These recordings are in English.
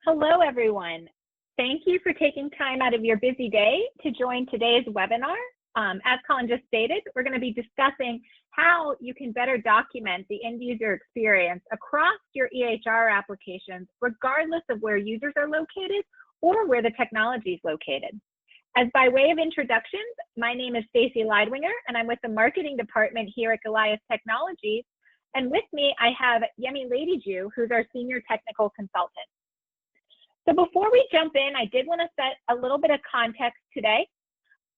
Hello, everyone. Thank you for taking time out of your busy day to join today's webinar. As Colin just stated, we're going to be discussing how you can better document the end user experience across your EHR applications, regardless of where users are located or where the technology is located. As by way of introductions, my name is Stacy Leidwinger, and I'm with the marketing department here at Goliath Technologies. And with me, I have Yemi Ladyju, who's our senior technical consultant. So before we jump in, I did want to set a little bit of context today.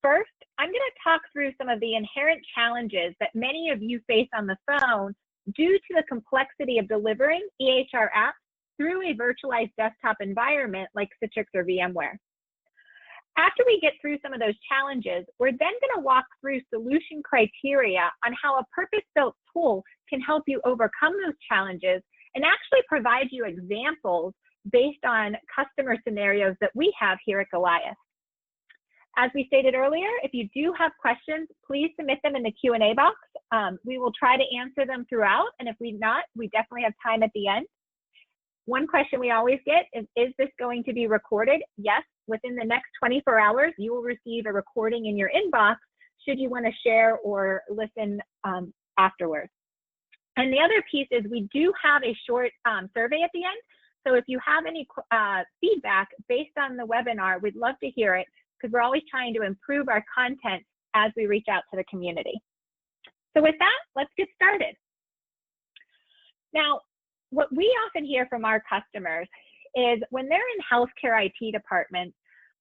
First, I'm going to talk through some of the inherent challenges that many of you face on the phone due to the complexity of delivering EHR apps through a virtualized desktop environment like Citrix or VMware. After we get through some of those challenges, we're then going to walk through solution criteria on how a purpose-built tool can help you overcome those challenges and actually provide you examples based on customer scenarios that we have here at Goliath. As we stated earlier, if you do have questions, please submit them in the Q&A box. We will try to answer them throughout, and if we not, we definitely have time at the end. One question we always get is this going to be recorded? Yes, within the next 24 hours, you will receive a recording in your inbox should you want to share or listen afterwards. And the other piece is we do have a short survey at the end. So if you have any feedback based on the webinar, we'd love to hear it because we're always trying to improve our content as we reach out to the community. So with that, let's get started. Now, what we often hear from our customers is when they're in healthcare IT departments,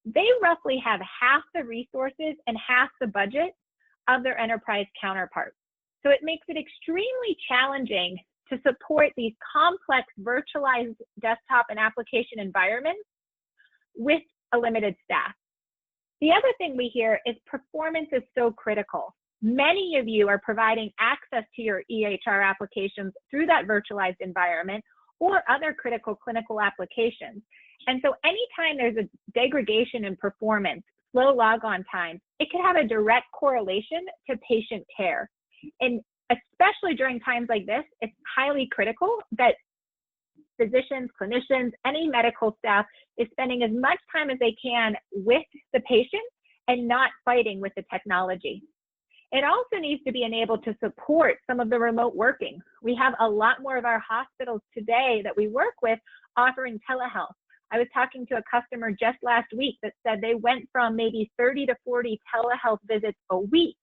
they roughly have half the resources and half the budget of their enterprise counterparts. So it makes it extremely challenging to support these complex virtualized desktop and application environments with a limited staff. The other thing we hear is performance is so critical. Many of you are providing access to your EHR applications through that virtualized environment or other critical clinical applications. And so anytime there's a degradation in performance, slow logon time, it can have a direct correlation to patient care. And especially during times like this, it's highly critical that physicians, clinicians, any medical staff is spending as much time as they can with the patient and not fighting with the technology. It also needs to be enabled to support some of the remote working. We have a lot more of our hospitals today that we work with offering telehealth. I was talking to a customer just last week that said they went from maybe 30 to 40 telehealth visits a week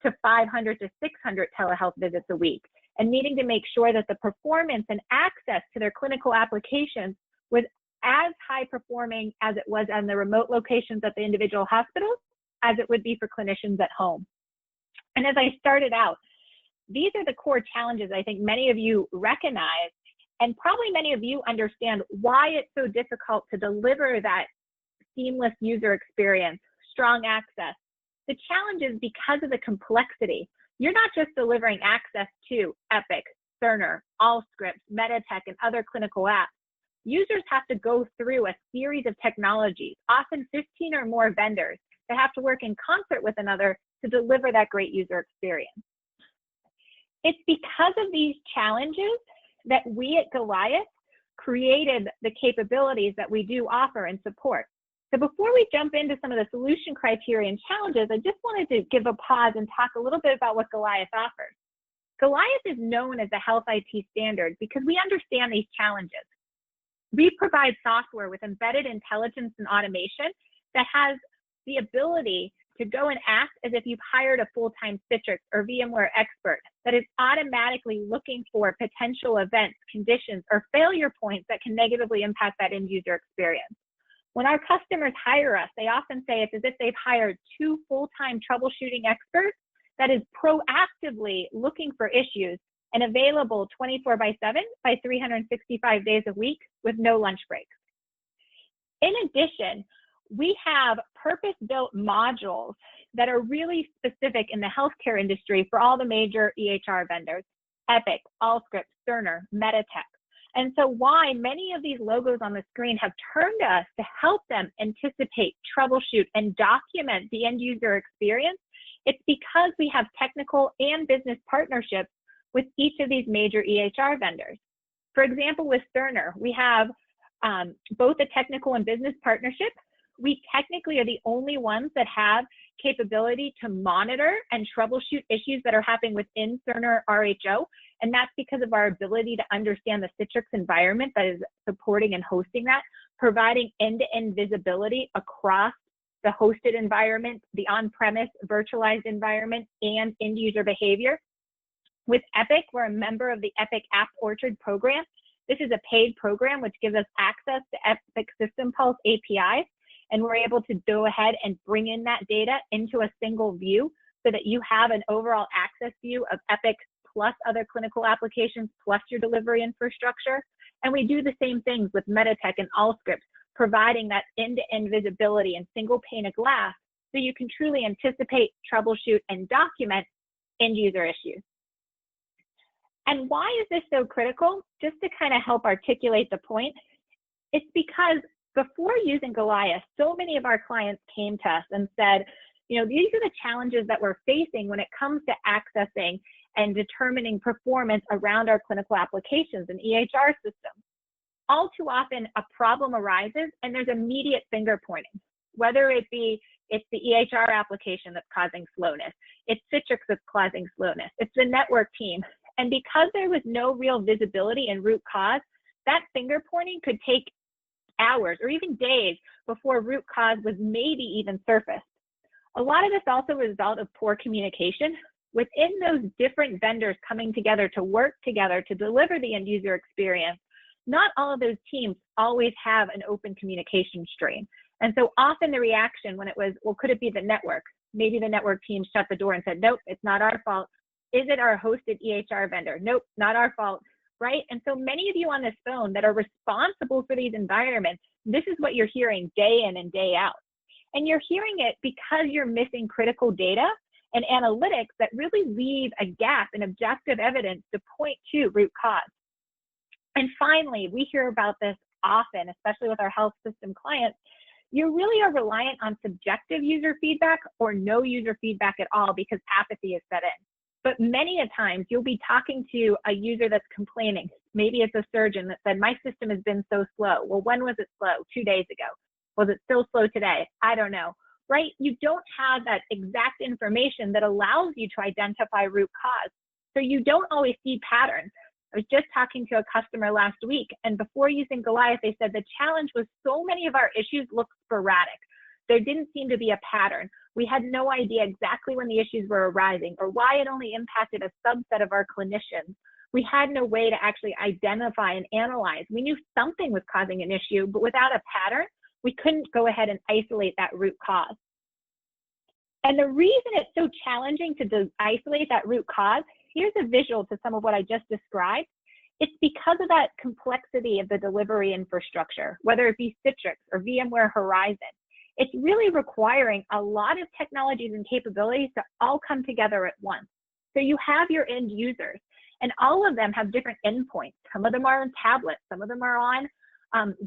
to 500 to 600 telehealth visits a week, and needing to make sure that the performance and access to their clinical applications was as high performing as it was on the remote locations at the individual hospitals as it would be for clinicians at home. And as I started out, these are the core challenges I think many of you recognize, and probably many of you understand why it's so difficult to deliver that seamless user experience, strong access. The challenge is because of the complexity. You're not just delivering access to Epic, Cemer, Allscripts, MEDITECH, and other clinical apps. Users have to go through a series of technologies, often 15 or more vendors, that have to work in concert with another to deliver that great user experience. It's because of these challenges that we at Goliath created the capabilities that we do offer and support. So before we jump into some of the solution criteria and challenges, I just wanted to give a pause and talk a little bit about what Goliath offers. Goliath is known as the health IT standard because we understand these challenges. We provide software with embedded intelligence and automation that has the ability to go and act as if you've hired a full-time Citrix or VMware expert that is automatically looking for potential events, conditions, or failure points that can negatively impact that end user experience. When our customers hire us, they often say it's as if they've hired two full-time troubleshooting experts that is proactively looking for issues and available 24/7 by 365 days a week with no lunch breaks. In addition, we have purpose-built modules that are really specific in the healthcare industry for all the major EHR vendors, Epic, Allscripts, Cemer, MEDITECH. And so why many of these logos on the screen have turned to us to help them anticipate, troubleshoot, and document the end user experience, it's because we have technical and business partnerships with each of these major EHR vendors. For example, with Cemer, we have both a technical and business partnership. We technically are the only ones that have capability to monitor and troubleshoot issues that are happening within Cerner RHO. And that's because of our ability to understand the Citrix environment that is supporting and hosting that, providing end-to-end visibility across the hosted environment, the on-premise virtualized environment, and end user behavior. With Epic, we're a member of the Epic App Orchard program. This is a paid program which gives us access to Epic System Pulse APIs, and we're able to go ahead and bring in that data into a single view so that you have an overall access view of Epic plus other clinical applications plus your delivery infrastructure. And we do the same things with MEDITECH and Allscripts, providing that end-to-end visibility and single pane of glass so you can truly anticipate, troubleshoot, and document end user issues. And why is this so critical? Just to kind of help articulate the point, it's because before using Goliath, so many of our clients came to us and said, you know, these are the challenges that we're facing when it comes to accessing and determining performance around our clinical applications and EHR systems. All too often, a problem arises and there's immediate finger pointing, whether it be it's the EHR application that's causing slowness, it's Citrix that's causing slowness, it's the network team. And because there was no real visibility and root cause, that finger pointing could take hours or even days before root cause was maybe even surfaced. A lot of this also a result of poor communication within those different vendors coming together to work together to deliver the end user experience. Not all of those teams always have an open communication stream. And so often the reaction when it was, well, could it be the network? Maybe the network team shut the door and said, nope, it's not our fault. Is it our hosted EHR vendor? Nope, not our fault, right? And so many of you on this phone that are responsible for these environments, this is what you're hearing day in and day out. And you're hearing it because you're missing critical data and analytics that really leave a gap in objective evidence to point to root cause. And finally, we hear about this often, especially with our health system clients. You really are reliant on subjective user feedback or no user feedback at all because apathy is set in. But many a times you'll be talking to a user that's complaining. Maybe it's a surgeon that said, my system has been so slow. Well, when was it slow? 2 days ago. Was it still slow today? I don't know, right? You don't have that exact information that allows you to identify root cause. So you don't always see patterns. I was just talking to a customer last week, and before using Goliath, they said the challenge was so many of our issues looked sporadic. There didn't seem to be a pattern. We had no idea exactly when the issues were arising or why it only impacted a subset of our clinicians. We had no way to actually identify and analyze. We knew something was causing an issue, but without a pattern, we couldn't go ahead and isolate that root cause. And the reason it's so challenging to isolate that root cause, here's a visual to some of what I just described. It's because of that complexity of the delivery infrastructure, whether it be Citrix or VMware Horizon. It's really requiring a lot of technologies and capabilities to all come together at once. So you have your end users, and all of them have different endpoints. Some of them are on tablets, some of them are on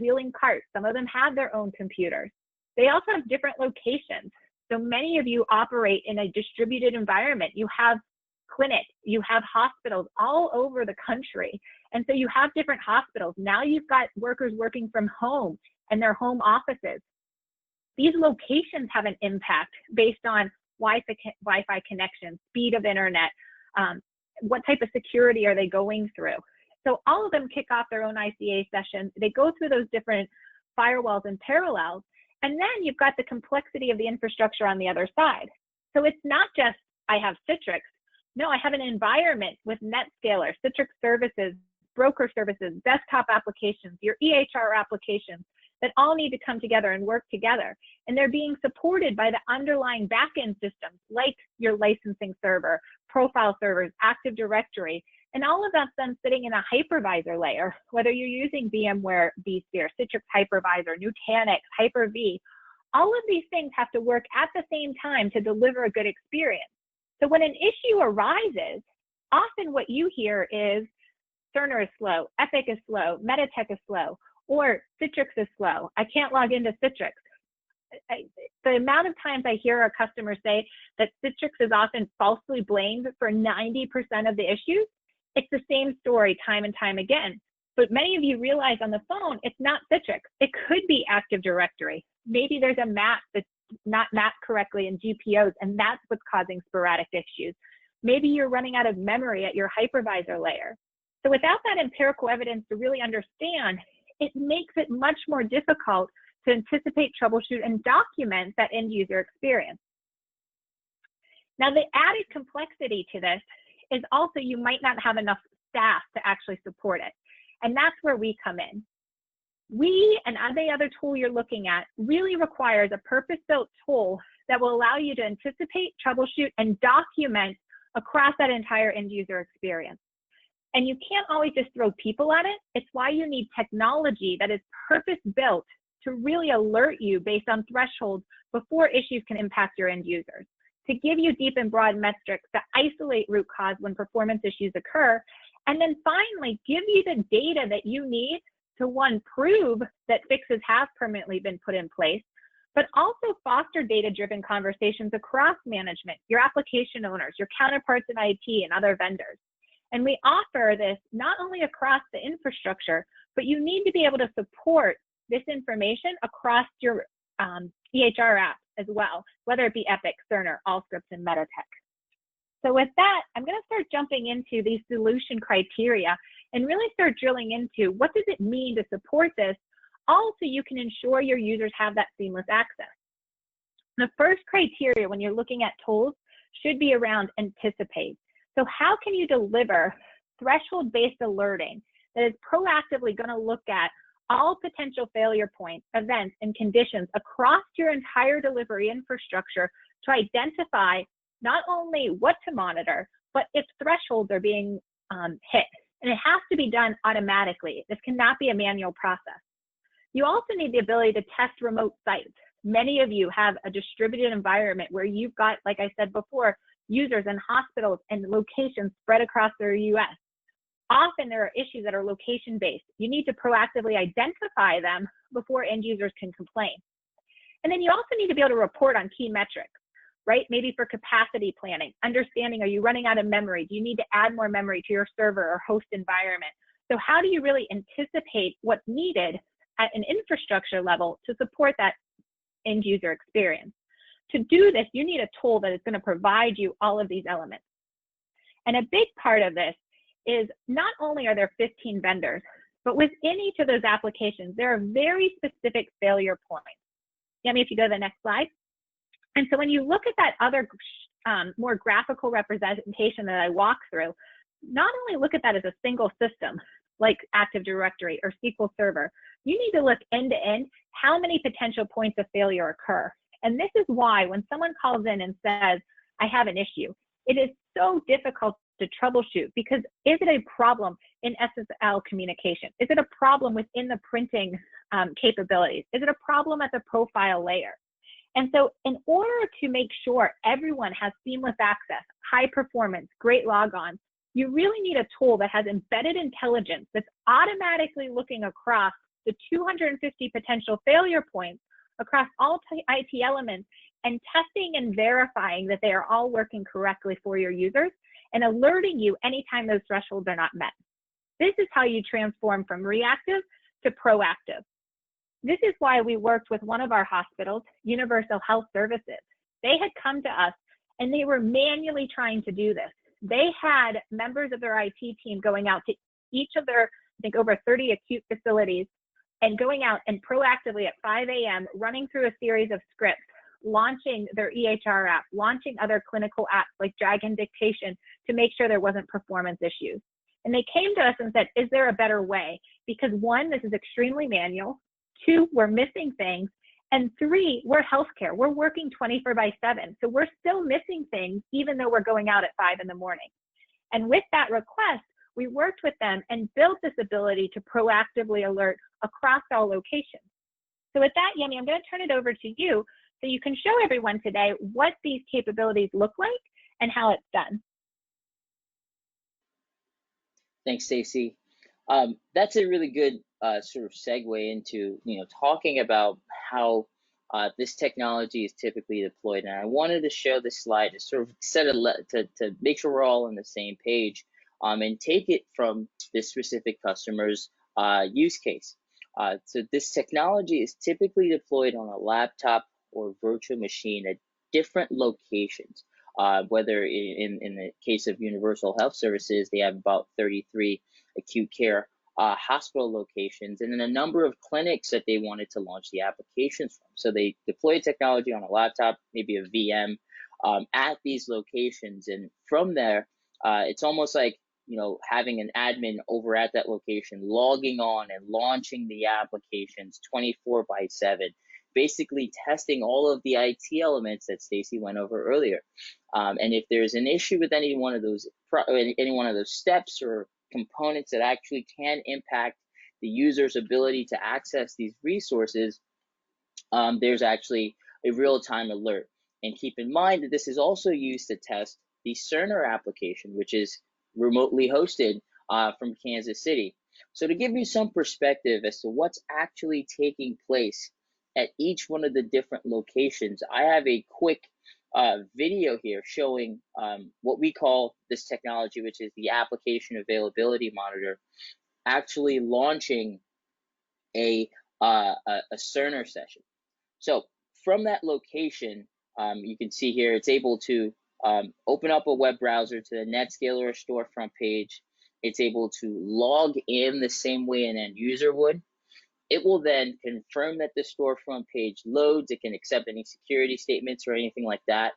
wheeling carts, some of them have their own computers. They also have different locations. So many of you operate in a distributed environment. You have clinics, you have hospitals all over the country. And so you have different hospitals. Now you've got workers working from home and their home offices. These locations have an impact based on Wi-Fi connection, speed of internet, what type of security are they going through. So all of them kick off their own ICA sessions. They go through those different firewalls and parallels. And then you've got the complexity of the infrastructure on the other side. So it's not just, I have Citrix. No, I have an environment with NetScaler, Citrix services, broker services, desktop applications, your EHR applications that all need to come together and work together. And they're being supported by the underlying backend systems like your licensing server, profile servers, Active Directory, and all of that's then sitting in a hypervisor layer, whether you're using VMware vSphere, Citrix Hypervisor, Nutanix, Hyper-V. All of these things have to work at the same time to deliver a good experience. So when an issue arises, often what you hear is Cerner is slow, Epic is slow, MEDITECH is slow, or Citrix is slow. I can't log into Citrix. The amount of times I hear our customers say that Citrix is often falsely blamed for 90% of the issues, it's the same story time and time again. But many of you realize on the phone, it's not Citrix. It could be Active Directory. Maybe there's a map that's not mapped correctly in GPOs, and that's what's causing sporadic issues. Maybe you're running out of memory at your hypervisor layer. So without that empirical evidence to really understand, it makes it much more difficult to anticipate, troubleshoot, and document that end user experience. Now, the added complexity to this is also you might not have enough staff to actually support it. And that's where we come in. We and any other tool you're looking at really requires a purpose-built tool that will allow you to anticipate, troubleshoot, and document across that entire end user experience. And you can't always just throw people at it. It's why you need technology that is purpose-built to really alert you based on thresholds before issues can impact your end users, to give you deep and broad metrics to isolate root cause when performance issues occur, and then finally give you the data that you need to, one, prove that fixes have permanently been put in place, but also foster data-driven conversations across management, your application owners, your counterparts in IT, and other vendors. And we offer this not only across the infrastructure, but you need to be able to support this information across your EHR apps as well, whether it be Epic, Cemer, Allscripts, and MEDITECH. So with that, I'm going to start jumping into these solution criteria and really start drilling into what does it mean to support this, all so you can ensure your users have that seamless access. The first criteria when you're looking at tools should be around anticipate. So how can you deliver threshold-based alerting that is proactively going to look at all potential failure points, events, and conditions across your entire delivery infrastructure to identify not only what to monitor, but if thresholds are being hit. And it has to be done automatically. This cannot be a manual process. You also need the ability to test remote sites. Many of you have a distributed environment where you've got, like I said before, users in hospitals and locations spread across the US. Often there are issues that are location-based. You need to proactively identify them before end users can complain. And then you also need to be able to report on key metrics, right? Maybe for capacity planning, understanding, are you running out of memory? Do you need to add more memory to your server or host environment? So how do you really anticipate what's needed at an infrastructure level to support that end user experience? To do this, you need a tool that is going to provide you all of these elements. And a big part of this is not only are there 15 vendors, but within each of those applications, there are very specific failure points. Yemi, if you go to the next slide. And so when you look at that other more graphical representation that I walk through, not only look at that as a single system, like Active Directory or SQL Server, you need to look end to end, how many potential points of failure occur. And this is why when someone calls in and says, I have an issue, it is so difficult to troubleshoot, because is it a problem in SSL communication? Is it a problem within the printing capabilities? Is it a problem at the profile layer? And so in order to make sure everyone has seamless access, high performance, great logon, you really need a tool that has embedded intelligence that's automatically looking across the 250 potential failure points across all IT elements and testing and verifying that they are all working correctly for your users and alerting you anytime those thresholds are not met. This is how you transform from reactive to proactive. This is why we worked with one of our hospitals, Universal Health Services. They had come to us and they were manually trying to do this. They had members of their IT team going out to each of their, I think, over 30 acute facilities and going out and proactively at 5 a.m. running through a series of scripts, launching their EHR app, launching other clinical apps like Dragon Dictation to make sure there wasn't performance issues. And they came to us and said, is there a better way? Because one, this is extremely manual. Two, we're missing things. And three, we're healthcare. We're working 24/7. So we're still missing things even though we're going out at 5 in the morning. And with that request, we worked with them and built this ability to proactively alert across all locations. So with that, Yemi, I'm going to turn it over to you so you can show everyone today what these capabilities look like and how it's done. Thanks, Stacey. That's a really good sort of segue into talking about how this technology is typically deployed. And I wanted to show this slide to sort of to make sure we're all on the same page and take it from this specific customer's use case. So this technology is typically deployed on a laptop or virtual machine at different locations. Whether in the case of Universal Health Services, they have about 33 acute care hospital locations, and then a number of clinics that they wanted to launch the applications from. So they deployed technology on a laptop, maybe a VM, at these locations, and from there, it's almost like having an admin over at that location, logging on and launching the applications 24/7, basically testing all of the IT elements that Stacy went over earlier. And if there's an issue with any one of those steps or components that actually can impact the user's ability to access these resources, there's actually a real-time alert. And keep in mind that this is also used to test the Cemer application, which is remotely hosted from Kansas City. So to give you some perspective as to what's actually taking place at each one of the different locations, I have a quick video here showing what we call this technology, which is the application availability monitor, actually launching a Cemer session. So from that location, you can see here it's able to open up a web browser to the NetScaler storefront page. It's able to log in the same way an end user would. It will then confirm that the storefront page loads. It can accept any security statements or anything like that,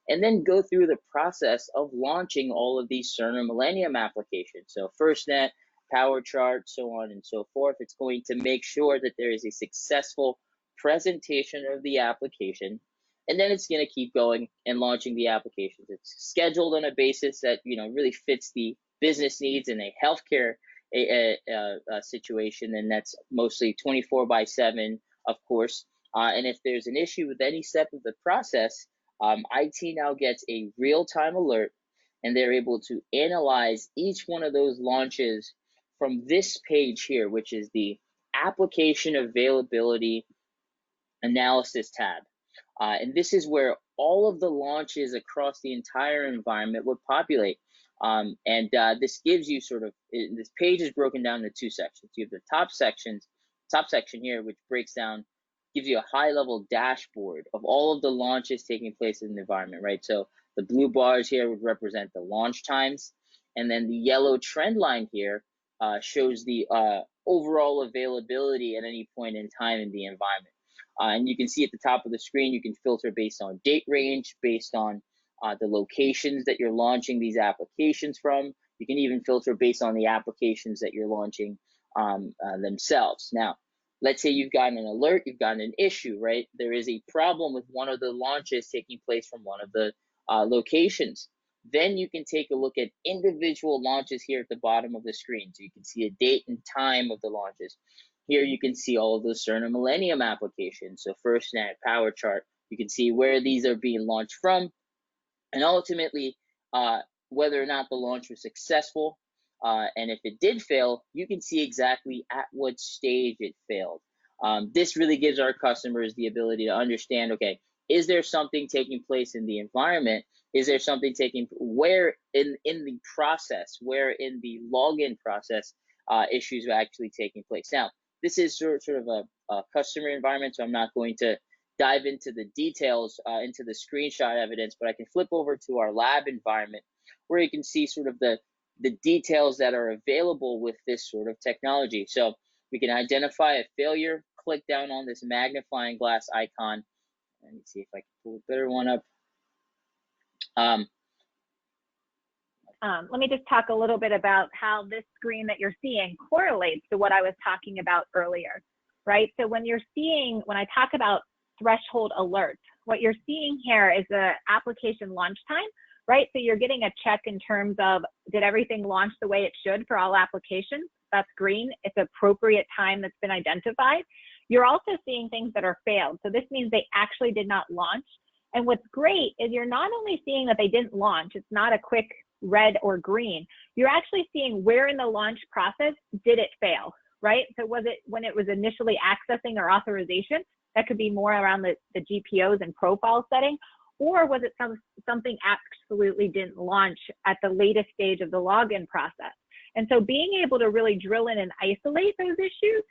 and then go through the process of launching all of these Cerner Millennium applications. So FirstNet, PowerChart, so on and so forth. It's going to make sure that there is a successful presentation of the application, and then it's going to keep going and launching the applications. It's scheduled on a basis that really fits the business needs in a healthcare situation, and that's mostly 24/7, of course. And if there's an issue with any step of the process, IT now gets a real-time alert, and they're able to analyze each one of those launches from this page here, which is the application availability analysis tab. And this is where all of the launches across the entire environment would populate. This gives you this page is broken down into two sections. You have the top section here, which breaks down, gives you a high level dashboard of all of the launches taking place in the environment, right? So the blue bars here would represent the launch times, and then the yellow trend line here shows the overall availability at any point in time in the environment. And you can see at the top of the screen, you can filter based on date range, based on the locations that you're launching these applications from. You can even filter based on the applications that you're launching themselves. Now, let's say you've gotten an alert, you've gotten an issue, right? There is a problem with one of the launches taking place from one of the locations. Then you can take a look at individual launches here at the bottom of the screen. So you can see a date and time of the launches. Here you can see all of the Cerner Millennium applications. So FirstNet, PowerChart, you can see where these are being launched from, and ultimately whether or not the launch was successful. And if it did fail, you can see exactly at what stage it failed. This really gives our customers the ability to understand, okay, is there something taking place in the environment? Is there something where in the process, where in the login process issues are actually taking place? Now, this is sort of a customer environment, so I'm not going to dive into the details, into the screenshot evidence, but I can flip over to our lab environment where you can see sort of the details that are available with this sort of technology. So we can identify a failure, click down on this magnifying glass icon. Let me see if I can pull a better one up. Let me just talk a little bit about how this screen that you're seeing correlates to what I was talking about earlier, right? So when I talk about threshold alerts, what you're seeing here is the application launch time, right? So you're getting a check in terms of, did everything launch the way it should for all applications? That's green. It's appropriate time that's been identified. You're also seeing things that are failed. So this means they actually did not launch. And what's great is you're not only seeing that they didn't launch, it's not a quick red or green, you're actually seeing where in the launch process did it fail, right? So was it when it was initially accessing or authorization? That could be more around the GPOs and profile setting, or was it something absolutely didn't launch at the latest stage of the login process? And so being able to really drill in and isolate those issues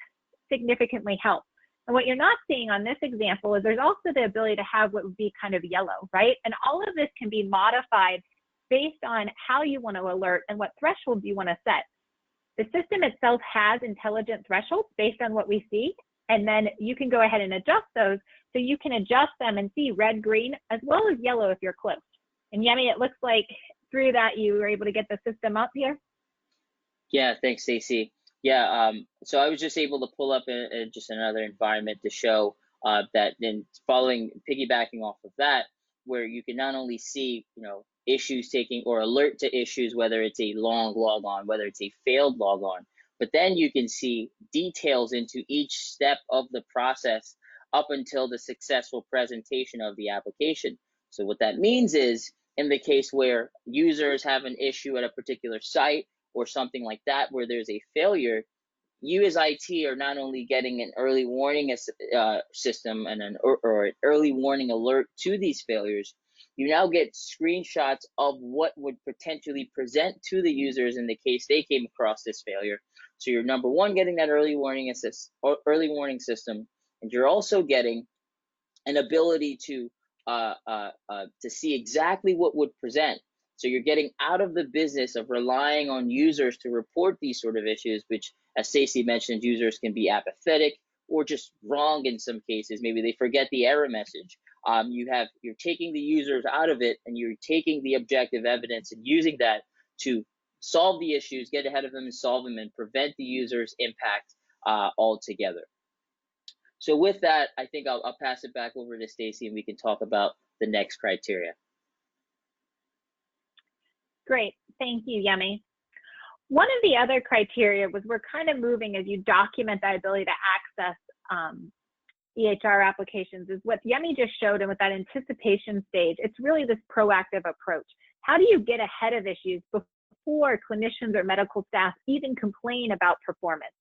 significantly helps. And what you're not seeing on this example is there's also the ability to have what would be kind of yellow, right? And all of this can be modified based on how you want to alert and what thresholds you want to set. The system itself has intelligent thresholds based on what we see, and then you can go ahead and adjust those, so you can adjust them and see red, green, as well as yellow if you're close. And Yemi, it looks like through that you were able to get the system up here. Yeah, thanks, Stacey. Yeah, so I was just able to pull up just another environment to show that then piggybacking off of that, where you can not only see, issues taking or alert to issues, whether it's a long log on, whether it's a failed log on, but then you can see details into each step of the process up until the successful presentation of the application. So what that means is, in the case where users have an issue at a particular site or something like that, where there's a failure, you as IT are not only getting an early warning system and an early warning alert to these failures, you now get screenshots of what would potentially present to the users in the case they came across this failure. So you're, number one, getting that early warning system, and you're also getting an ability to see exactly what would present. So you're getting out of the business of relying on users to report these sort of issues, which, as Stacey mentioned, users can be apathetic or just wrong in some cases. Maybe they forget the error message. You're taking the users out of it, and you're taking the objective evidence and using that to solve the issues, get ahead of them and solve them, and prevent the user's impact altogether. So with that, I think I'll pass it back over to Stacey, and we can talk about the next criteria. Great, thank you, Yemi. One of the other criteria was we're kind of moving as you document the ability to access EHR applications is what Yemi just showed, and with that anticipation stage, it's really this proactive approach. How do you get ahead of issues before clinicians or medical staff even complain about performance?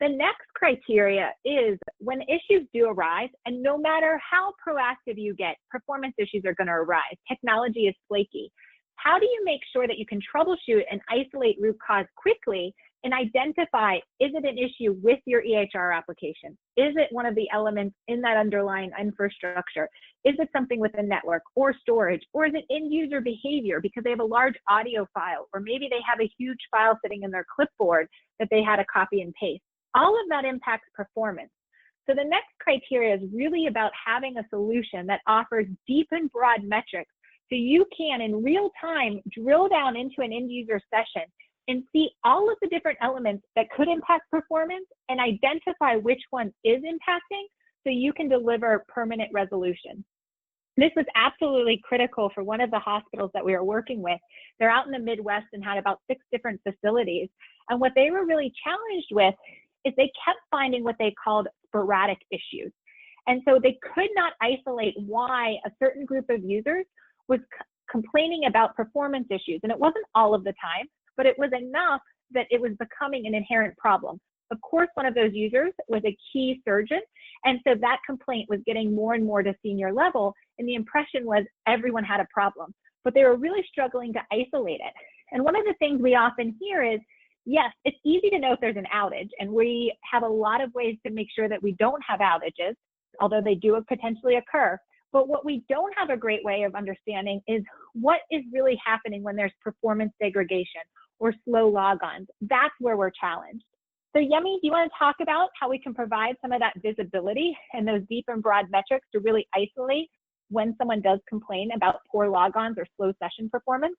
The next criteria is when issues do arise, and no matter how proactive you get, performance issues are going to arise. Technology is flaky. How do you make sure that you can troubleshoot and isolate root cause quickly and identify, is it an issue with your EHR application? Is it one of the elements in that underlying infrastructure? Is it something with the network or storage? Or is it end user behavior because they have a large audio file, or maybe they have a huge file sitting in their clipboard that they had to copy and paste? All of that impacts performance. So the next criteria is really about having a solution that offers deep and broad metrics, so you can in real time drill down into an end user session and see all of the different elements that could impact performance and identify which one is impacting, so you can deliver permanent resolution. This was absolutely critical for one of the hospitals that we were working with. They're out in the Midwest and had about 6 different facilities. And what they were really challenged with is they kept finding what they called sporadic issues. And so they could not isolate why a certain group of users was complaining about performance issues. And it wasn't all of the time, but it was enough that it was becoming an inherent problem. Of course, one of those users was a key surgeon. And so that complaint was getting more and more to senior level. And the impression was everyone had a problem, but they were really struggling to isolate it. And one of the things we often hear is, yes, it's easy to know if there's an outage, and we have a lot of ways to make sure that we don't have outages, although they do potentially occur. But what we don't have a great way of understanding is what is really happening when there's performance degradation or slow logons. That's where we're challenged. So Yemi, do you want to talk about how we can provide some of that visibility and those deep and broad metrics to really isolate when someone does complain about poor logons or slow session performance?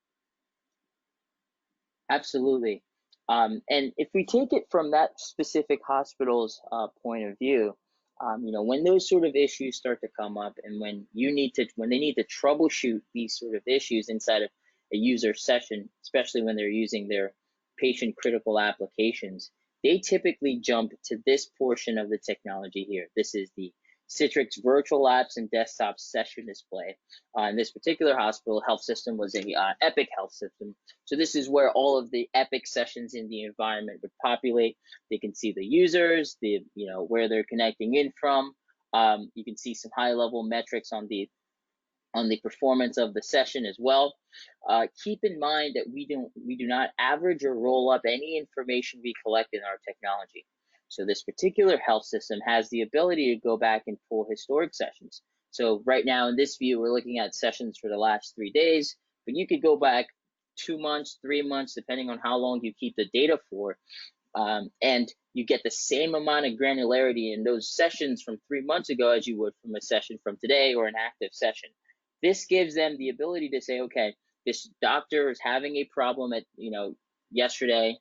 Absolutely. And if we take it from that specific hospital's point of view, when those sort of issues start to come up, and when they need to troubleshoot these sort of issues inside of a user session, especially when they're using their patient critical applications, they typically jump to this portion of the technology here. This is the Citrix virtual apps and desktop session display. In this particular hospital health system was a Epic health system. So this is where all of the Epic sessions in the environment would populate. They can see the users, where they're connecting in from. You can see some high level metrics on the on the performance of the session as well. Keep in mind that we do not average or roll up any information we collect in our technology. So this particular health system has the ability to go back and pull historic sessions. So right now in this view, we're looking at sessions for the last 3 days, but you could go back 2 months, 3 months, depending on how long you keep the data for. And you get the same amount of granularity in those sessions from 3 months ago as you would from a session from today or an active session. This gives them the ability to say, okay, this doctor is having a problem at, yesterday.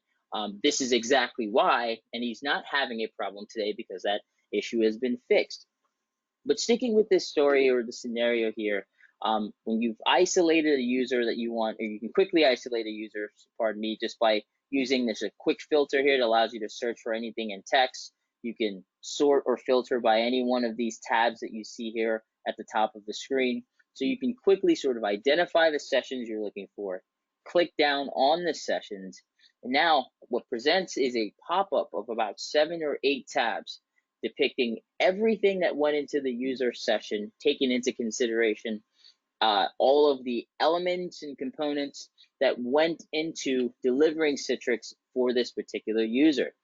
This is exactly why, and he's not having a problem today because that issue has been fixed. But sticking with this story or the scenario here, when you've isolated a user that you want, or you can quickly isolate a user, pardon me, just by using this a quick filter here that allows you to search for anything in text. You can sort or filter by any one of these tabs that you see here at the top of the screen. So you can quickly sort of identify the sessions you're looking for, click down on the sessions, and now what presents is a pop-up of about 7 or 8 tabs depicting everything that went into the user session, taking into consideration all of the elements and components that went into delivering Citrix for this particular user.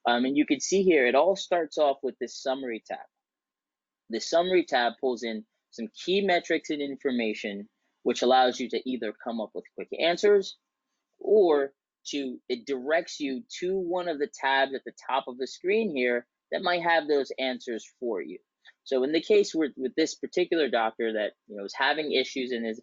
And you can see here, it all starts off with this summary tab. The summary tab pulls in some key metrics and information, which allows you to either come up with quick answers or it directs you to one of the tabs at the top of the screen here that might have those answers for you. So in the case with this particular doctor that is having issues in his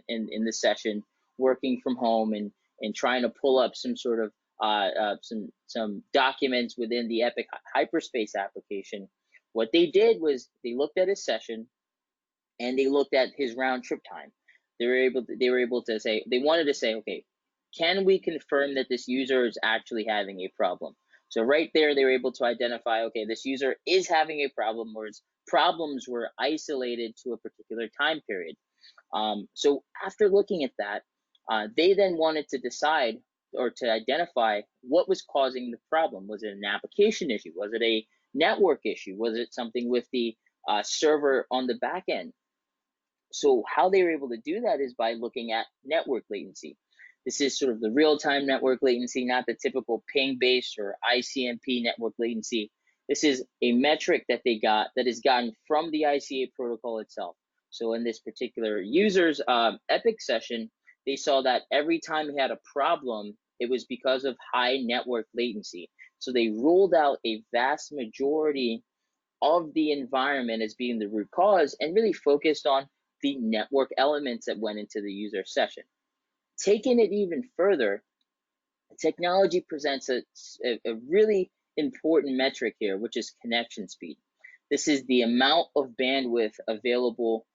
in the session, working from home and trying to pull up some sort of some documents within the Epic Hyperspace application, what they did was they looked at his session and they looked at his round trip time. They were able to say, they wanted to say, okay, can we confirm that this user is actually having a problem? So right there, they were able to identify, okay, this user is having a problem, or its problems were isolated to a particular time period. So after looking at that, they then wanted to decide or to identify what was causing the problem. Was it an application issue? Was it a network issue? Was it something with the server on the back end? So how they were able to do that is by looking at network latency. This is sort of the real-time network latency, not the typical ping-based or ICMP network latency. This is a metric that they got that is gotten from the ICA protocol itself. So in this particular user's Epic session, they saw that every time he had a problem, it was because of high network latency. So they ruled out a vast majority of the environment as being the root cause and really focused on the network elements that went into the user session. Taking it even further, technology presents a really important metric here, which is connection speed. This is the amount of bandwidth available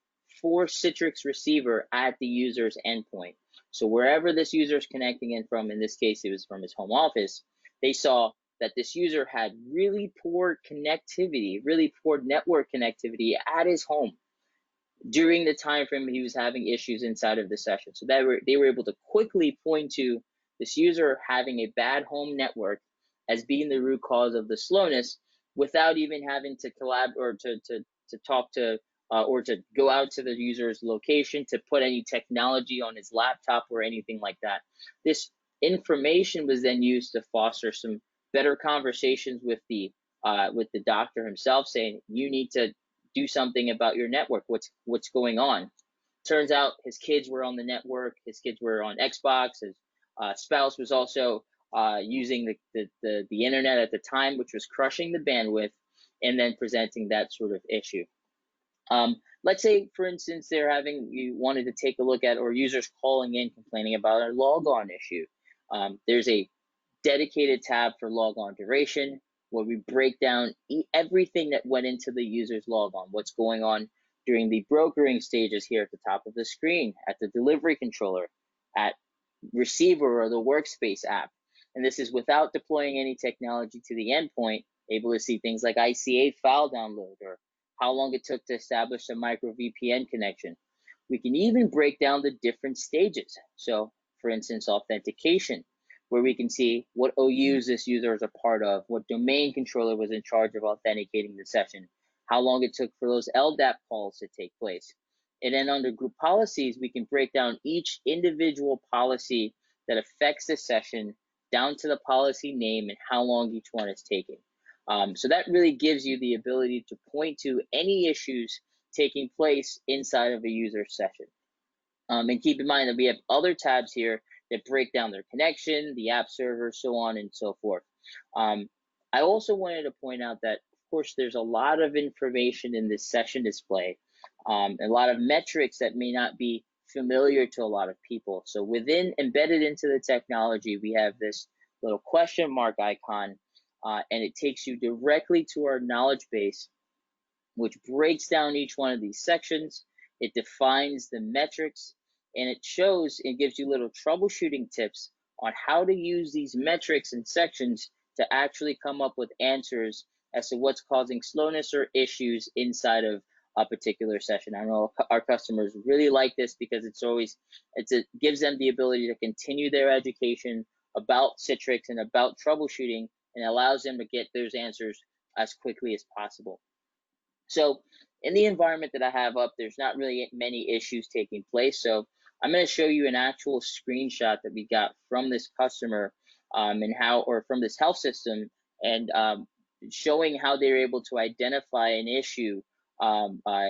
for Citrix receiver at the user's endpoint. So wherever this user is connecting in from, in this case, it was from his home office, they saw that this user had really poor connectivity, really poor network connectivity at his home during the time frame he was having issues inside of the session. So they were able to quickly point to this user having a bad home network as being the root cause of the slowness without even having to collab or to talk to or to go out to the user's location to put any technology on his laptop or anything like that. This information was then used to foster some better conversations with the doctor himself, saying you need to do something about your network. What's going on? Turns out his kids were on the network. His kids were on Xbox. His spouse was also using the internet at the time, which was crushing the bandwidth, and then presenting that sort of issue. Let's say, for instance, you wanted to take a look at, or users calling in complaining about a logon issue. There's a dedicated tab for logon duration, where we break down everything that went into the user's logon, what's going on during the brokering stages here at the top of the screen, at the delivery controller, at receiver or the workspace app. And this is without deploying any technology to the endpoint, able to see things like ICA file download or how long it took to establish a micro VPN connection. We can even break down the different stages. So for instance, authentication, where we can see what OUs this user is a part of, what domain controller was in charge of authenticating the session, how long it took for those LDAP calls to take place. And then under group policies, we can break down each individual policy that affects the session down to the policy name and how long each one is taking. So that really gives you the ability to point to any issues taking place inside of a user session. And keep in mind that we have other tabs here that break down their connection, the app server, so on and so forth. I also wanted to point out that, of course, there's a lot of information in this session display, a lot of metrics that may not be familiar to a lot of people. So embedded into the technology, we have this little question mark icon, and it takes you directly to our knowledge base, which breaks down each one of these sections. It defines the metrics, and it gives you little troubleshooting tips on how to use these metrics and sections to actually come up with answers as to what's causing slowness or issues inside of a particular session. I know our customers really like this because it gives them the ability to continue their education about Citrix and about troubleshooting, and allows them to get those answers as quickly as possible. So in the environment that I have up, there's not really many issues taking place. So I'm going to show you an actual screenshot that we got from this customer from this health system, and showing how they're able to identify an issue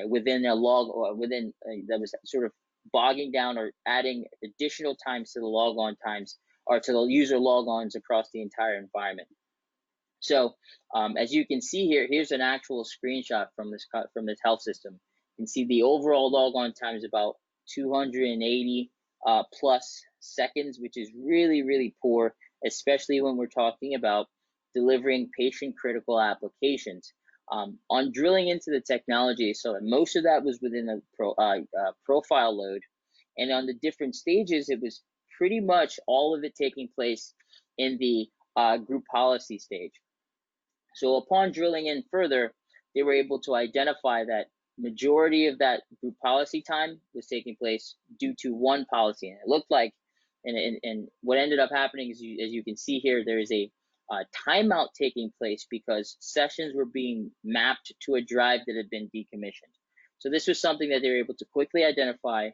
within a log, or that was sort of bogging down or adding additional times to the logon times, or to the user logons across the entire environment. So as you can see here, here's an actual screenshot from this health system. You can see the overall logon time is about 280 plus seconds, which is really, really poor, especially when we're talking about delivering patient critical applications. On drilling into the technology, so most of that was within the profile load, and on the different stages, it was pretty much all of it taking place in the group policy stage. So upon drilling in further, they were able to identify that majority of that group policy time was taking place due to one policy. And it looked like, and what ended up happening is, as you can see here, there is a timeout taking place because sessions were being mapped to a drive that had been decommissioned. So this was something that they were able to quickly identify,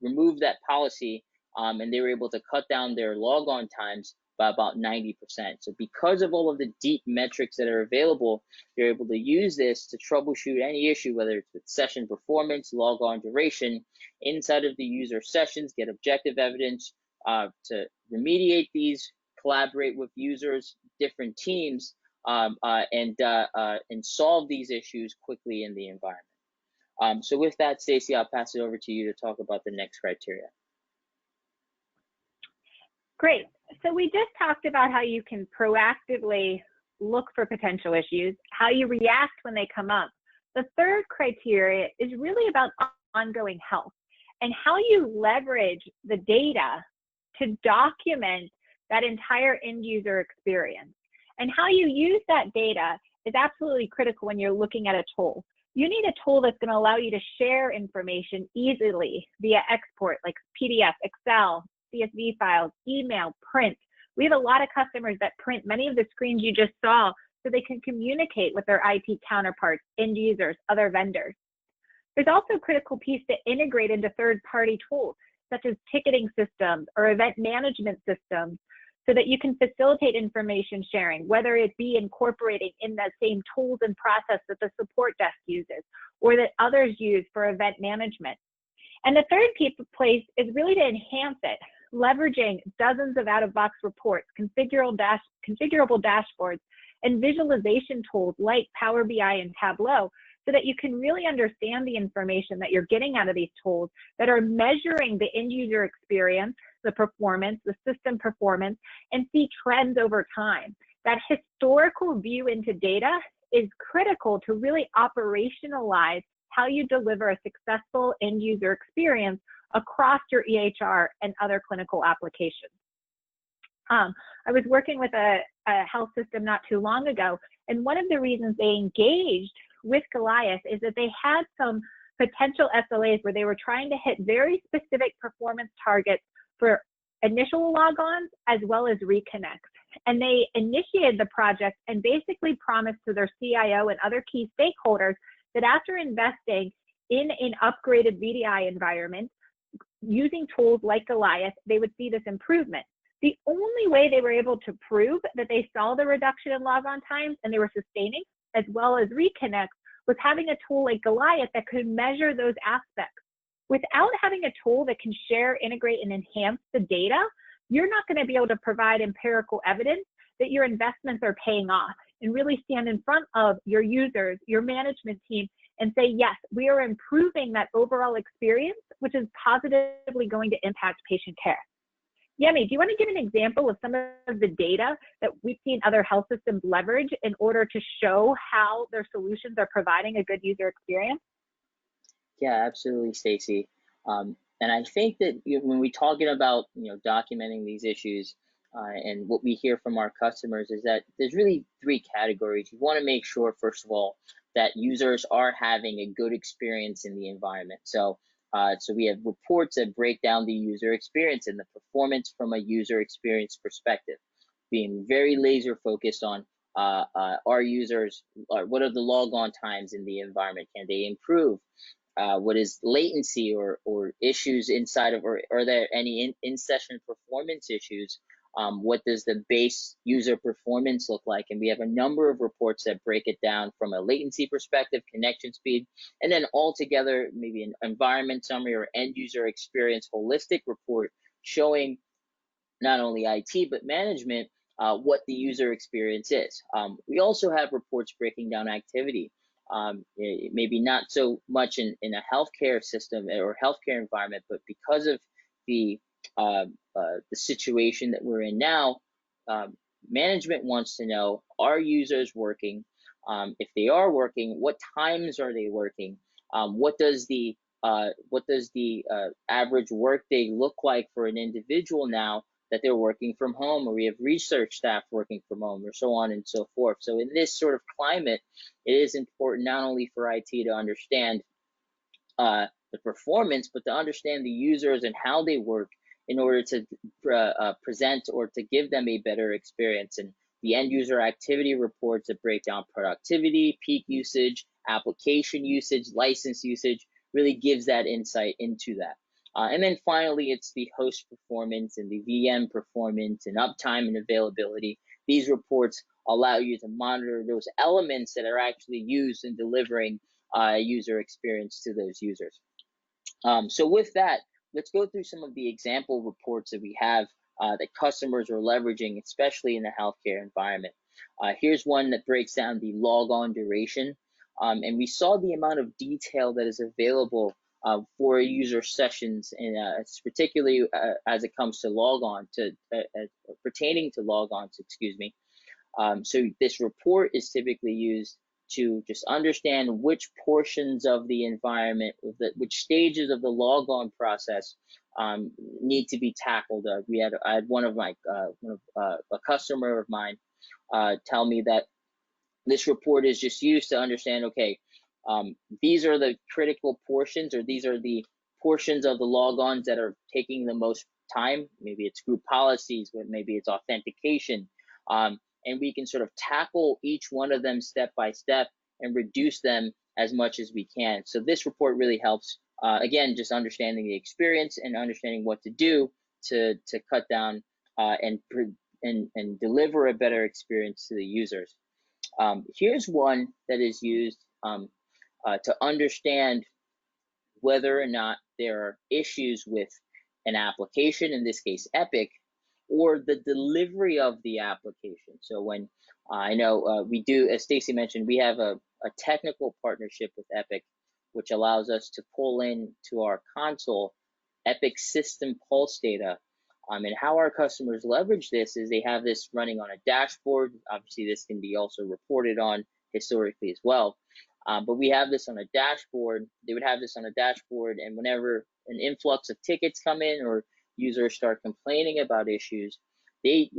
remove that policy, and they were able to cut down their logon times by about 90%. So because of all of the deep metrics that are available, you're able to use this to troubleshoot any issue, whether it's with session performance, logon duration, inside of the user sessions, get objective evidence to remediate these, collaborate with users, different teams, and solve these issues quickly in the environment. So with that, Stacey, I'll pass it over to you to talk about the next criteria. Great. So we just talked about how you can proactively look for potential issues, how you react when they come up. The third criteria is really about ongoing health and how you leverage the data to document that entire end user experience. And how you use that data is absolutely critical when you're looking at a tool. You need a tool that's going to allow you to share information easily via export, like PDF, Excel, CSV files, email, print. We have a lot of customers that print many of the screens you just saw so they can communicate with their IT counterparts, end users, other vendors. There's also a critical piece to integrate into third-party tools, such as ticketing systems or event management systems, so that you can facilitate information sharing, whether it be incorporating in the same tools and process that the support desk uses or that others use for event management. And the third place is really to enhance it, leveraging dozens of out-of-box reports, configurable dashboards, and visualization tools like Power BI and Tableau, so that you can really understand the information that you're getting out of these tools that are measuring the end user experience, the performance, the system performance, and see trends over time. That historical view into data is critical to really operationalize how you deliver a successful end user experience across your EHR and other clinical applications. I was working with a health system not too long ago, and one of the reasons they engaged with Goliath is that they had some potential SLAs where they were trying to hit very specific performance targets for initial logons as well as reconnects. And they initiated the project and basically promised to their CIO and other key stakeholders that after investing in an upgraded VDI environment, using tools like Goliath, they would see this improvement. The only way they were able to prove that they saw the reduction in logon times and they were sustaining, as well as reconnects, was having a tool like Goliath that could measure those aspects. Without having a tool that can share, integrate, and enhance the data, you're not going to be able to provide empirical evidence that your investments are paying off and really stand in front of your users, your management team, and say, yes, we are improving that overall experience, which is positively going to impact patient care. Yemi, do you want to give an example of some of the data that we've seen other health systems leverage in order to show how their solutions are providing a good user experience? Yeah, absolutely, Stacy. And I think that when we're talking about documenting these issues, and what we hear from our customers is that there's really three categories. You want to make sure, first of all, that users are having a good experience in the environment. So we have reports that break down the user experience and the performance from a user experience perspective, being very laser focused on our users, what are the logon times in the environment? Can they improve? What is latency or issues inside of, or are there any in-session performance issues? What does the base user performance look like? And we have a number of reports that break it down from a latency perspective, connection speed, and then altogether maybe an environment summary or end user experience holistic report showing not only IT but management what the user experience is. We also have reports breaking down activity. Maybe not so much in a healthcare system or healthcare environment, but because of the situation that we're in now, management wants to know, are users working? If they are working, what times are they working? What does the average workday look like for an individual now that they're working from home, or we have research staff working from home, or so on and so forth. So in this sort of climate, it is important not only for IT to understand the performance, but to understand the users and how they work in order to present or to give them a better experience. And the end user activity reports that break down productivity, peak usage, application usage, license usage, really gives that insight into that. And then finally, it's the host performance and the VM performance and uptime and availability. These reports allow you to monitor those elements that are actually used in delivering user experience to those users. So with that, let's go through some of the example reports that we have that customers are leveraging, especially in the healthcare environment. Here's one that breaks down the logon duration. And we saw the amount of detail that is available for user sessions, and particularly as it comes to logon, pertaining to logons, excuse me. So this report is typically used to just understand which portions of the environment, which stages of the logon process need to be tackled. I had one of my a customer of mine tell me that this report is just used to understand, okay, these are the critical portions, or these are the portions of the logons that are taking the most time. Maybe it's group policies, but maybe it's authentication. And we can sort of tackle each one of them step by step and reduce them as much as we can. So this report really helps, again, just understanding the experience and understanding what to do to cut down and deliver a better experience to the users. Here's one that is used to understand whether or not there are issues with an application, in this case Epic, or the delivery of the application. So when I know we do, as Stacy mentioned, we have a technical partnership with Epic, which allows us to pull in to our console Epic system pulse data. And how our customers leverage this is they have this running on a dashboard. Obviously, this can be also reported on historically as well. But we have this on a dashboard. They would have this on a dashboard, and whenever an influx of tickets come in or users start complaining about issues, they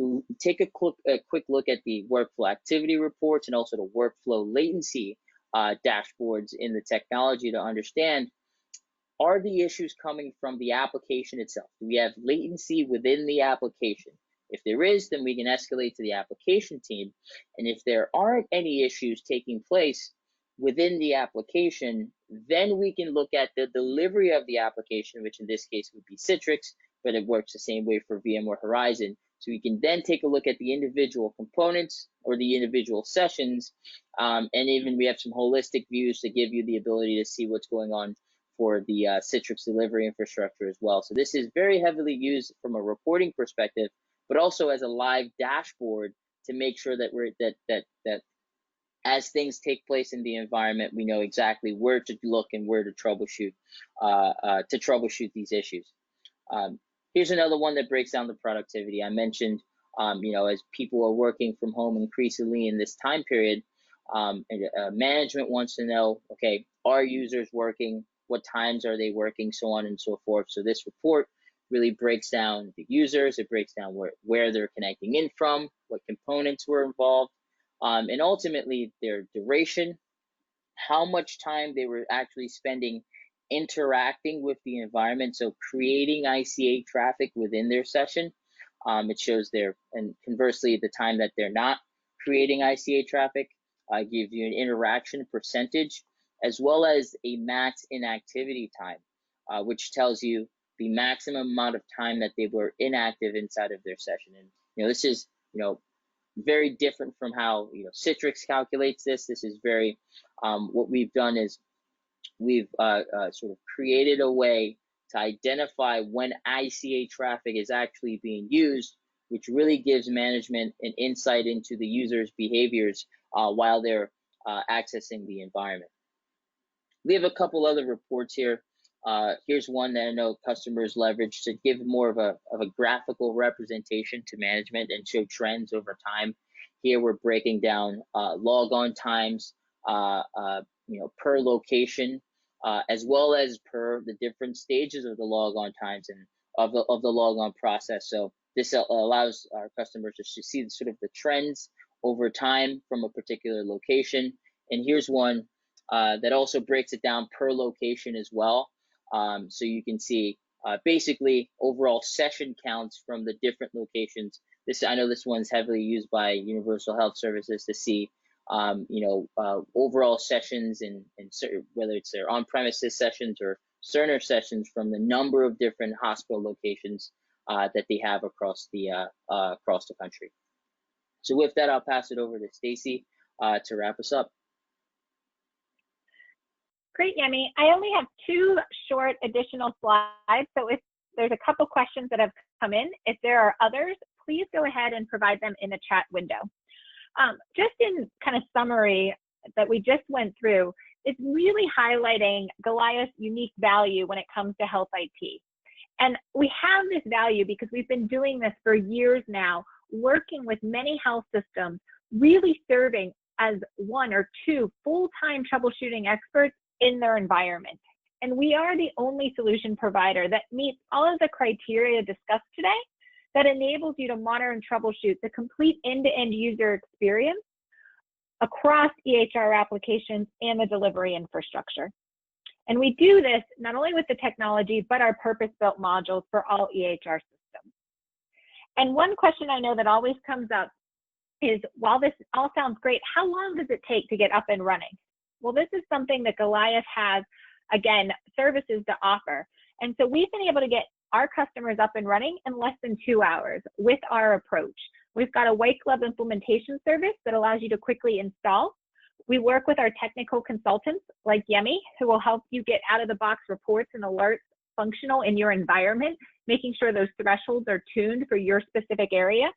take a quick look at the workflow activity reports and also the workflow latency dashboards in the technology to understand, are the issues coming from the application itself? Do we have latency within the application? If there is, then we can escalate to the application team. And if there aren't any issues taking place within the application, Then we can look at the delivery of the application, which in this case would be Citrix, but it works the same way for VMware Horizon. So we can then take a look at the individual components or the individual sessions. And even we have some holistic views to give you the ability to see what's going on for the Citrix delivery infrastructure as well. So this is very heavily used from a reporting perspective, but also as a live dashboard to make sure that that as things take place in the environment, we know exactly where to look and where to troubleshoot these issues. Here's another one that breaks down the productivity. I mentioned, as people are working from home increasingly in this time period, management wants to know, okay, are users working? What times are they working? So on and so forth. So this report really breaks down the users. It breaks down where they're connecting in from, what components were involved, and ultimately their duration, how much time they were actually spending interacting with the environment, so creating ICA traffic within their session. It shows and conversely, the time that they're not creating ICA traffic gives you an interaction percentage, as well as a max inactivity time, which tells you the maximum amount of time that they were inactive inside of their session. And this is very different from how Citrix calculates this. This is very what we've done is we've sort of created a way to identify when ICA traffic is actually being used, which really gives management an insight into the user's behaviors while they're accessing the environment. We have a couple other reports here. Here's one that I know customers leverage to give more of a graphical representation to management and show trends over time. Here we're breaking down log-on times, per location, as well as per the different stages of the log-on times and of the log-on process. So this allows our customers to see sort of the trends over time from a particular location. And here's one that also breaks it down per location as well. So you can see basically overall session counts from the different locations. I know this one's heavily used by Universal Health Services to see overall sessions and whether it's their on-premises sessions or Cerner sessions from the number of different hospital locations that they have across the country. So with that, I'll pass it over to Stacy to wrap us up. Great, Yemi. I only have 2 short additional slides, so if there's a couple questions that have come in, if there are others, please go ahead and provide them in the chat window. Just in kind of summary that we just went through, it's really highlighting Goliath's unique value when it comes to health IT. And we have this value because we've been doing this for years now, working with many health systems, really serving as 1 or 2 full-time troubleshooting experts in their environment. And we are the only solution provider that meets all of the criteria discussed today that enables you to monitor and troubleshoot the complete end-to-end user experience across EHR applications and the delivery infrastructure. And we do this not only with the technology, but our purpose-built modules for all EHR systems. And one question I know that always comes up is, while this all sounds great, how long does it take to get up and running? Well, this is something that Goliath has, again, services to offer. And so we've been able to get our customers up and running in less than 2 hours with our approach. We've got a white glove implementation service that allows you to quickly install. We work with our technical consultants like Yemi, who will help you get out of the box reports and alerts functional in your environment, making sure those thresholds are tuned for your specific area.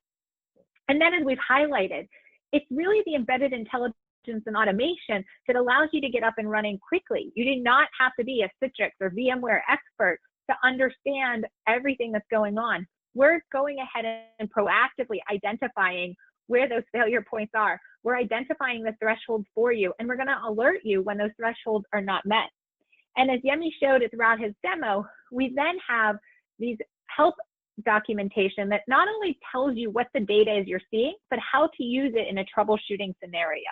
And then, as we've highlighted, it's really the embedded intelligence and automation that allows you to get up and running quickly. You do not have to be a Citrix or VMware expert to understand everything that's going on. We're going ahead and proactively identifying where those failure points are. We're identifying the thresholds for you, and we're going to alert you when those thresholds are not met. And as Yemi showed throughout his demo, we then have these help documentation that not only tells you what the data is you're seeing, but how to use it in a troubleshooting scenario.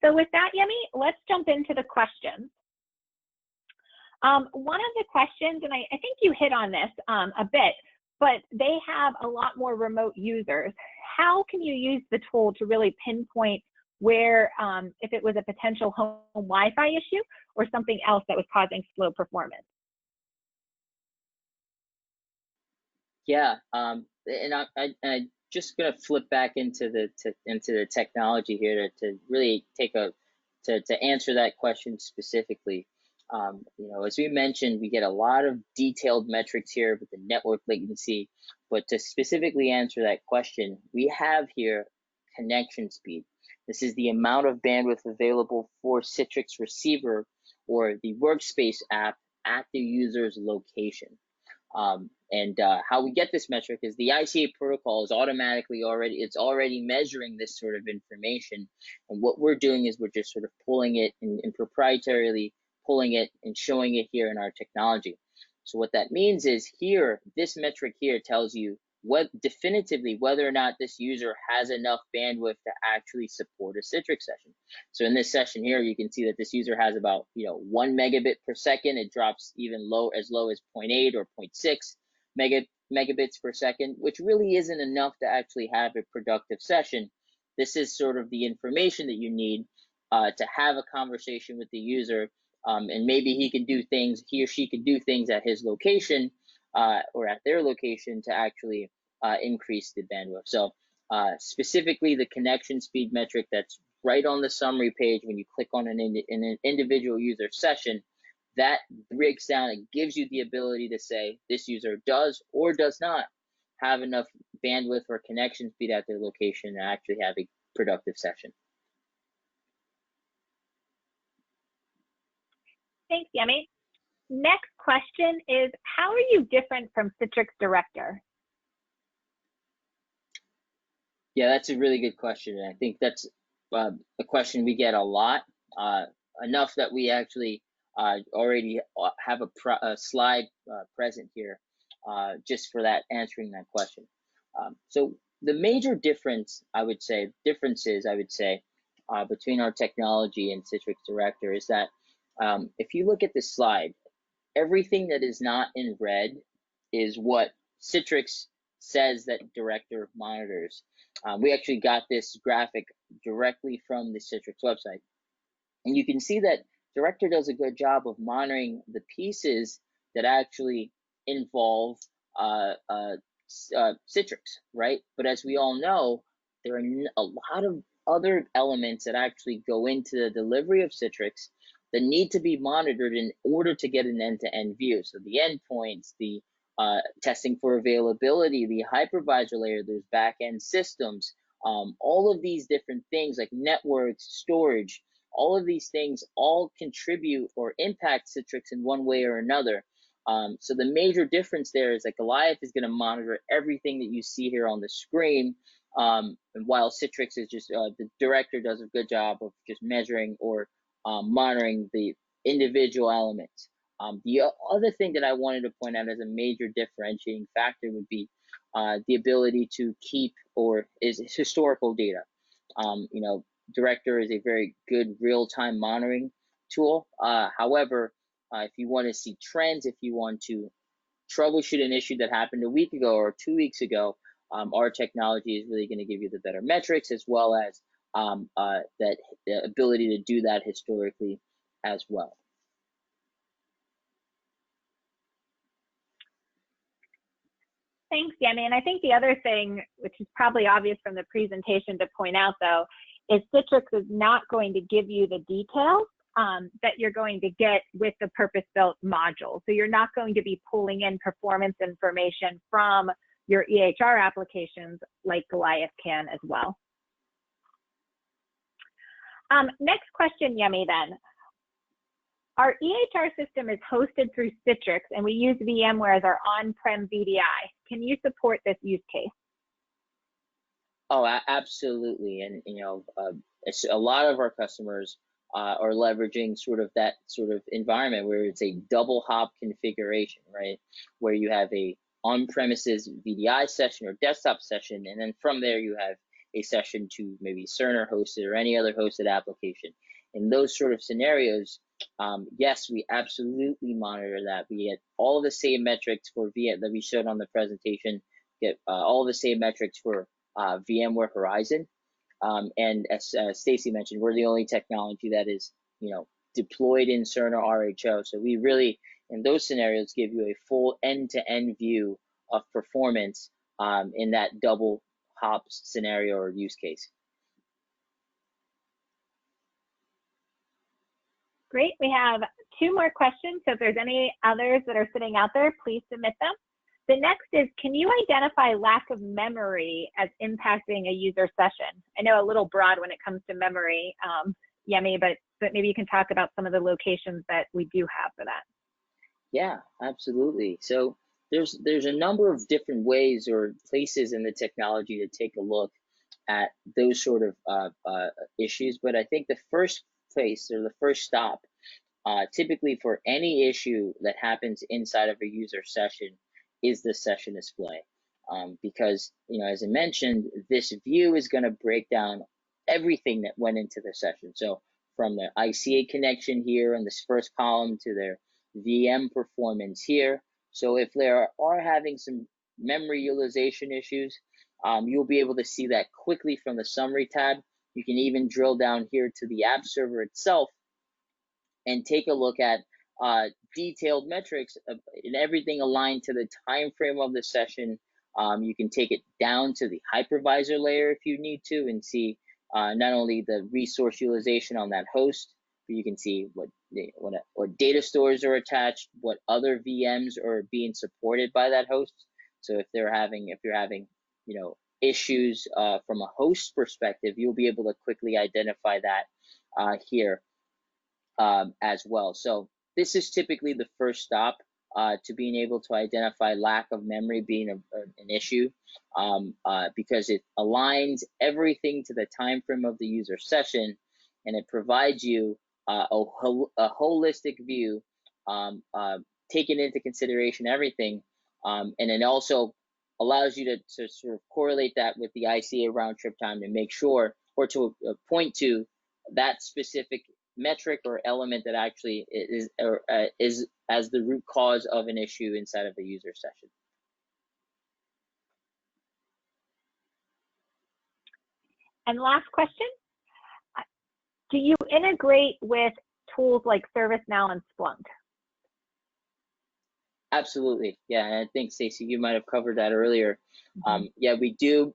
So with that, Yemi, let's jump into the questions. One of the questions, and I think you hit on this a bit, but they have a lot more remote users. How can you use the tool to really pinpoint where if it was a potential home Wi-Fi issue or something else that was causing slow performance. Yeah, and I just gonna flip back into the technology here to really take to answer that question specifically. You know, as we mentioned, we get a lot of detailed metrics here with the network latency, but to specifically answer that question, we have here connection speed. This is the amount of bandwidth available for Citrix receiver or the workspace app at the user's location. How we get this metric is the ICA protocol is already measuring this sort of information. And what we're doing is we're just sort of pulling it and proprietarily pulling it and showing it here in our technology. So what that means is here, this metric here tells you definitively whether or not this user has enough bandwidth to actually support a Citrix session. So in this session here, you can see that this user has about 1 megabit per second. It drops even as low as 0.8 or 0.6 megabits per second, which really isn't enough to actually have a productive session. This is sort of the information that you need to have a conversation with the user, and maybe he or she can do things at his location or at their location to actually increase the bandwidth. So specifically the connection speed metric that's right on the summary page when you click on an individual user session, that breaks down and gives you the ability to say this user does or does not have enough bandwidth or connection speed at their location to actually have a productive session. Thanks, Yemi. Next question is, how are you different from Citrix Director? Yeah, that's a really good question. And I think that's a question we get a lot, enough that we actually already have a slide present here just for that, answering that question. So the major differences I would say, between our technology and Citrix Director is that if you look at this slide, everything that is not in red is what Citrix says that Director monitors. We actually got this graphic directly from the Citrix website. And you can see that Director does a good job of monitoring the pieces that actually involve Citrix, right? But as we all know, there are a lot of other elements that actually go into the delivery of Citrix that need to be monitored in order to get an end-to-end view. So the endpoints, the testing for availability, the hypervisor layer, there's back-end systems, all of these different things like networks, storage, all of these things all contribute or impact Citrix in one way or another. So the major difference there is that Goliath is going to monitor everything that you see here on the screen, and while Citrix is just, the Director does a good job of just measuring or monitoring the individual elements. The other thing that I wanted to point out as a major differentiating factor would be the ability to keep is historical data. Director is a very good real-time monitoring tool. However, if you want to see trends, if you want to troubleshoot an issue that happened a week ago or 2 weeks ago, our technology is really going to give you the better metrics, as well as that the ability to do that historically as well. Thanks, Yemi. And I think the other thing, which is probably obvious from the presentation to point out, though, is Citrix is not going to give you the details that you're going to get with the purpose-built module. So you're not going to be pulling in performance information from your EHR applications like Goliath can as well. Next question, Yemi, then. Our EHR system is hosted through Citrix, and we use VMware as our on-prem VDI. Can you support this use case? Oh, absolutely. And a lot of our customers are leveraging sort of that sort of environment where it's a double hop configuration, right? Where you have a on-premises VDI session or desktop session, and then from there you have a session to maybe Cerner hosted or any other hosted application. In those sort of scenarios, yes, we absolutely monitor that. We get all the same metrics for that we showed on the presentation, get all the same metrics for VMware Horizon. And as Stacy mentioned, we're the only technology that is, deployed in Cerner RHO. So we really, in those scenarios, give you a full end-to-end view of performance in that double hop scenario or use case. Great. We have 2 more questions. So if there's any others that are sitting out there, please submit them. The next is, can you identify lack of memory as impacting a user session? I know a little broad when it comes to memory, Yemi, but maybe you can talk about some of the locations that we do have for that. Yeah, absolutely. So there's a number of different ways or places in the technology to take a look at those sort of issues. But I think the first place or the first stop, typically for any issue that happens inside of a user session, is the session display. Because, as I mentioned, this view is going to break down everything that went into the session. So from the ICA connection here in this first column to their VM performance here. So if they are having some memory utilization issues, you'll be able to see that quickly from the summary tab. You can even drill down here to the app server itself and take a look at detailed metrics and everything aligned to the time frame of the session. You can take it down to the hypervisor layer if you need to and see not only the resource utilization on that host, but you can see what data stores are attached, what other VMs are being supported by that host. So if you're having issues from a host perspective, you'll be able to quickly identify that here as well. So this is typically the first stop to being able to identify lack of memory being an issue, because it aligns everything to the time frame of the user session, and it provides you a holistic view, taking into consideration everything, and it also allows you to sort of correlate that with the ICA round trip time to make sure, or to point to that specific metric or element that actually is as the root cause of an issue inside of a user session. And last question, do you integrate with tools like ServiceNow and Splunk? Absolutely, yeah, and I think Stacey, you might have covered that earlier. Yeah, we do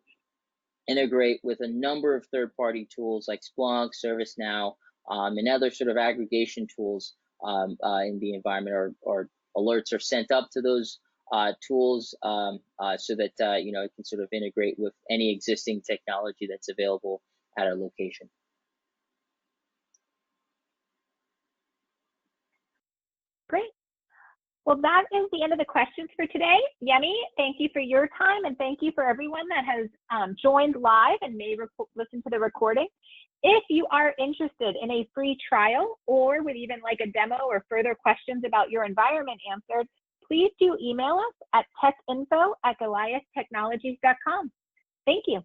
integrate with a number of third-party tools like Splunk, ServiceNow, and other sort of aggregation tools in the environment, or alerts are sent up to those tools so that it can sort of integrate with any existing technology that's available at our location. Great. Well, that is the end of the questions for today. Yemi, thank you for your time, and thank you for everyone that has joined live and may listen to the recording. If you are interested in a free trial, or would even like a demo or further questions about your environment answered, please do email us at techinfo@goliathtechnologies.com. Thank you.